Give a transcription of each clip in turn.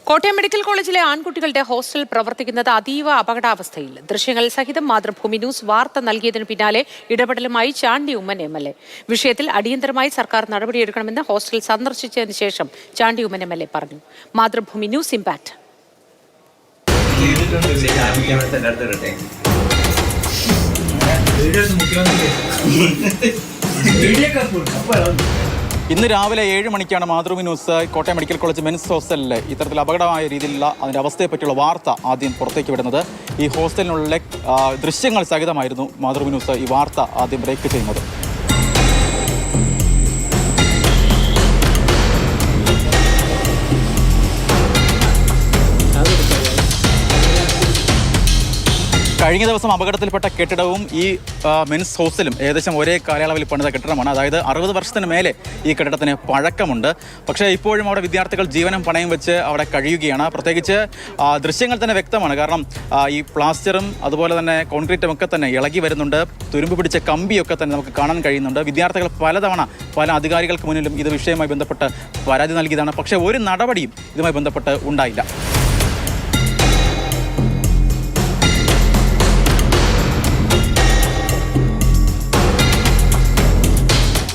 Kottayam medical കോളേജിലെ ആൺകുട്ടികളുടെ hostel പ്രവർത്തിക്കുന്നത് അതീവ അപകടാവസ്ഥയിൽ. ദൃശ്യങ്ങൾ സഹിതം മാതൃഭൂമി ന്യൂസ് വാർത്ത നൽകിയതിനു പിന്നാലെ ഇടപെടലുമായി ചാണ്ടി ഉമ്മൻ MLA. വിഷയത്തിൽ അടിയന്തരമായി സർക്കാർ നടപടിയെടുക്കണമെന്ന് ഹോസ്റ്റൽ സന്ദർശിച്ചതിന് ശേഷം ചാണ്ടി ഉമ്മൻ MLA പറഞ്ഞു. Mathrubhumi news impact. ഇന്ന് രാവിലെ 7 മണിക്കാണ് Mathrubhumi news Kottayam medical college men's ഹോസ്റ്റലിൽ ഇത്തരത്തിൽ അപകടമായ രീതിയിലുള്ള അതിൻ്റെ അവസ്ഥയെപ്പറ്റിയുള്ള വാർത്ത ആദ്യം പുറത്തേക്ക് വിടുന്നത്. ഈ ഹോസ്റ്റലിനുള്ള ദൃശ്യങ്ങൾ സഹിതമായിരുന്നു മാതൃഭൂമി ന്യൂസ് ഈ വാർത്ത ആദ്യം ബ്രേക്ക് ചെയ്യുന്നത്. കഴിഞ്ഞ ദിവസം അപകടത്തിൽപ്പെട്ട കെട്ടിടവും ഈ മെൻസ് ഹോസ്റ്റലും ഏകദേശം ഒരേ കാലയളവിൽ പണിത കെട്ടിടമാണ്. അതായത് 60 വർഷത്തിന് മേലെ ഈ കെട്ടിടത്തിന് പഴക്കമുണ്ട്. പക്ഷേ ഇപ്പോഴും അവിടെ വിദ്യാർത്ഥികൾ ജീവനും പണയം വെച്ച് അവിടെ കഴിയുകയാണ്. പ്രത്യേകിച്ച് ദൃശ്യങ്ങൾ തന്നെ വ്യക്തമാണ്. കാരണം ഈ പ്ലാസ്റ്ററും അതുപോലെ തന്നെ കോൺക്രീറ്റും ഒക്കെ തന്നെ ഇളകി വരുന്നുണ്ട്. തുരുമ്പ് പിടിച്ച കമ്പിയൊക്കെ തന്നെ നമുക്ക് കാണാൻ കഴിയുന്നുണ്ട്. വിദ്യാർത്ഥികൾ പലതവണ പല അധികാരികൾക്ക് മുന്നിലും ഇത് വിഷയവുമായി ബന്ധപ്പെട്ട് പരാതി നൽകിയതാണ്. പക്ഷേ ഒരു നടപടിയും ഇതുമായി ബന്ധപ്പെട്ട് ഉണ്ടായില്ല.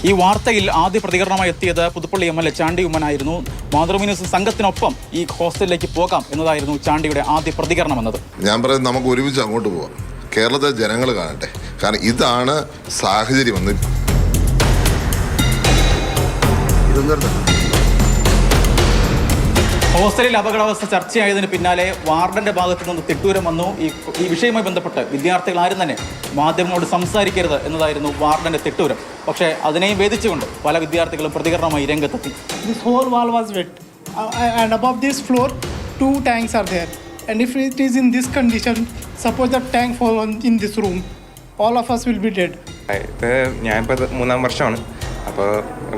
ഈ വാർത്തയിൽ ആദ്യ പ്രതികരണമായി എത്തിയത് പുതുപ്പള്ളി MLA ചാണ്ടി ഉമ്മനായിരുന്നു. മാതൃഭൂമി ന്യൂസ് സംഘത്തിനൊപ്പം ഈ ഹോസ്റ്റലിലേക്ക് പോകാം എന്നതായിരുന്നു ചാണ്ടിയുടെ ആദ്യ പ്രതികരണം എന്നത്. ഞാൻ പറയുന്നത് നമുക്ക് ഒരുമിച്ച് അങ്ങോട്ട് പോവാം. കേരളത്തിലെ ജനങ്ങൾ കാണട്ടെ. കാരണം ഇതാണ് സാഹചര്യം എന്ന്. ഹോസ്റ്റലിൽ അപകടാവസ്ഥ ചർച്ചയായതിന് പിന്നാലെ വാർഡന്റെ ഭാഗത്തു നിന്ന് തിട്ടൂരം വന്നു. ഈ വിഷയവുമായി ബന്ധപ്പെട്ട് വിദ്യാർത്ഥികൾ ആരും തന്നെ മാധ്യമങ്ങളോട് സംസാരിക്കരുത് എന്നതായിരുന്നു വാർഡന്റെ തിട്ടൂരം. പക്ഷേ അതിനെയും വേദിച്ചുകൊണ്ട് പല വിദ്യാർത്ഥികളും പ്രതികരണമായി രംഗത്തെത്തി. This whole wall was wet and above this floor 2 tanks are there, and if it is in this condition, suppose the tank fall in this room, all of us will be dead. ഞാനിപ്പോൾ 3-ാം വർഷമാണ്. അപ്പോൾ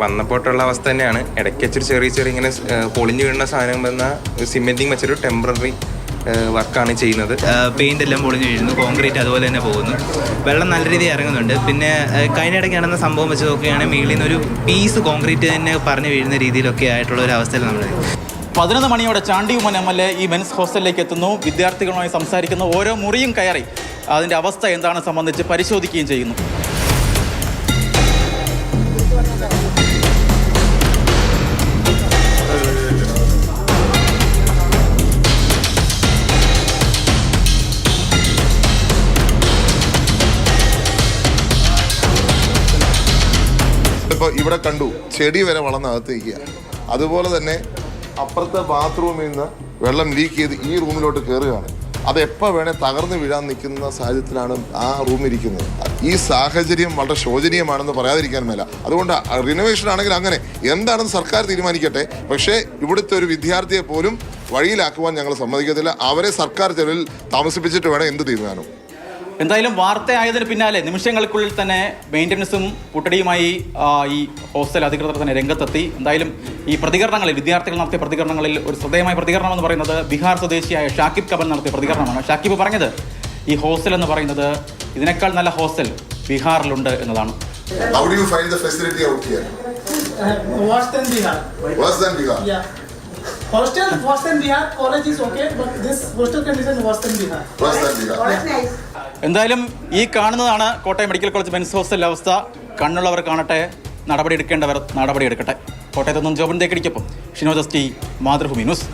വന്നപ്പോട്ടുള്ള അവസ്ഥ തന്നെയാണ്. ഇടയ്ക്ക് വെച്ചൊരു ചെറിയ ഇങ്ങനെ പൊളിഞ്ഞു വീഴുന്ന സാധനം വന്ന സിമെൻറ്റിങ് വെച്ചൊരു ടെമ്പററി വർക്കാണ് ചെയ്യുന്നത്. പെയിൻ്റ് എല്ലാം പൊളിഞ്ഞു വീഴുന്നു, കോൺക്രീറ്റ് അതുപോലെ തന്നെ പോകുന്നു, വെള്ളം നല്ല രീതിയിൽ ഇറങ്ങുന്നുണ്ട്. പിന്നെ കഴിഞ്ഞിടയ്ക്ക് നടന്ന സംഭവം വെച്ച് നോക്കുകയാണെങ്കിൽ മേളിൽ നിന്നൊരു പീസ് കോൺക്രീറ്റ് തന്നെ പറഞ്ഞു വീഴുന്ന രീതിയിലൊക്കെ ആയിട്ടുള്ള ഒരു അവസ്ഥയിൽ നമ്മൾ 11 മണിയോടെ ചാണ്ടി ഉമ്മൻ MLA ഈ മെൻസ് ഹോസ്റ്റലിലേക്ക് എത്തുന്നു. വിദ്യാർത്ഥികളുമായി സംസാരിക്കുന്നു. ഓരോ മുറിയും കയറി അതിൻ്റെ അവസ്ഥ എന്താണെന്ന് സംബന്ധിച്ച് പരിശോധിക്കുകയും ചെയ്യുന്നു. ഇപ്പോൾ ഇവിടെ കണ്ടു ചെടി വരെ വളർന്നകത്തേക്കുക. അതുപോലെ തന്നെ അപ്പുറത്തെ ബാത്റൂമിൽ നിന്ന് വെള്ളം ലീക്ക് ചെയ്ത് ഈ റൂമിലോട്ട് കയറുകയാണ്. അത് എപ്പോൾ വേണേൽ തകർന്നു വീഴാൻ നിൽക്കുന്ന സാഹചര്യത്തിലാണ് ആ റൂം ഇരിക്കുന്നത്. ഈ സാഹചര്യം വളരെ ശോചനീയമാണെന്ന് പറയാതിരിക്കാൻ മേല. അതുകൊണ്ട് റിനോവേഷൻ ആണെങ്കിൽ അങ്ങനെ എന്താണെന്ന് സർക്കാർ തീരുമാനിക്കട്ടെ. പക്ഷേ ഇവിടുത്തെ ഒരു വിദ്യാർത്ഥിയെ പോലും വഴിയിലാക്കുവാൻ ഞങ്ങൾ സമ്മതിക്കത്തില്ല. അവരെ സർക്കാർ ചെലവിൽ താമസിപ്പിച്ചിട്ട് വേണം എന്ത് തീരുമാനം. എന്തായാലും വാർത്തയായതിന് പിന്നാലെ നിമിഷങ്ങൾക്കുള്ളിൽ തന്നെ മെയിൻ്റനൻസും പുട്ടടിയുമായി ഈ ഹോസ്റ്റൽ അധികൃതർ തന്നെ രംഗത്തെത്തി. എന്തായാലും ഈ പ്രതികരണങ്ങളിൽ വിദ്യാർത്ഥികൾ നടത്തിയ പ്രതികരണങ്ങളിൽ ഒരു ശ്രദ്ധേയമായ പ്രതികരണം എന്ന് പറയുന്നത് ബീഹാർ സ്വദേശിയായ ഷാക്കിബ് കബൽ നടത്തിയ പ്രതികരണമാണ്. ഷാക്കിബ് പറഞ്ഞത് ഈ ഹോസ്റ്റൽ എന്ന് പറയുന്നത് ഇതിനേക്കാൾ നല്ല ഹോസ്റ്റൽ ബീഹാറിലുണ്ട് എന്നതാണ്. How do you find the facility out here? Worse than Bihar. Worse than Bihar? Yeah. Hostel worse than Bihar, college is okay, but this hostel condition worse than Bihar. Worse than Bihar. എന്തായാലും ഈ കാണുന്നതാണ് Kottayam medical college men's ഹോസ്റ്റലിലെ അവസ്ഥ. കണ്ണുള്ളവർ കാണട്ടെ, നടപടിയെടുക്കേണ്ടവർ നടപടിയെടുക്കട്ടെ. കോട്ടയത്ത് നിന്നും Joban തേക്കടിക്കൊപ്പം ഷിനോജസ്റ്റി, Mathrubhumi news.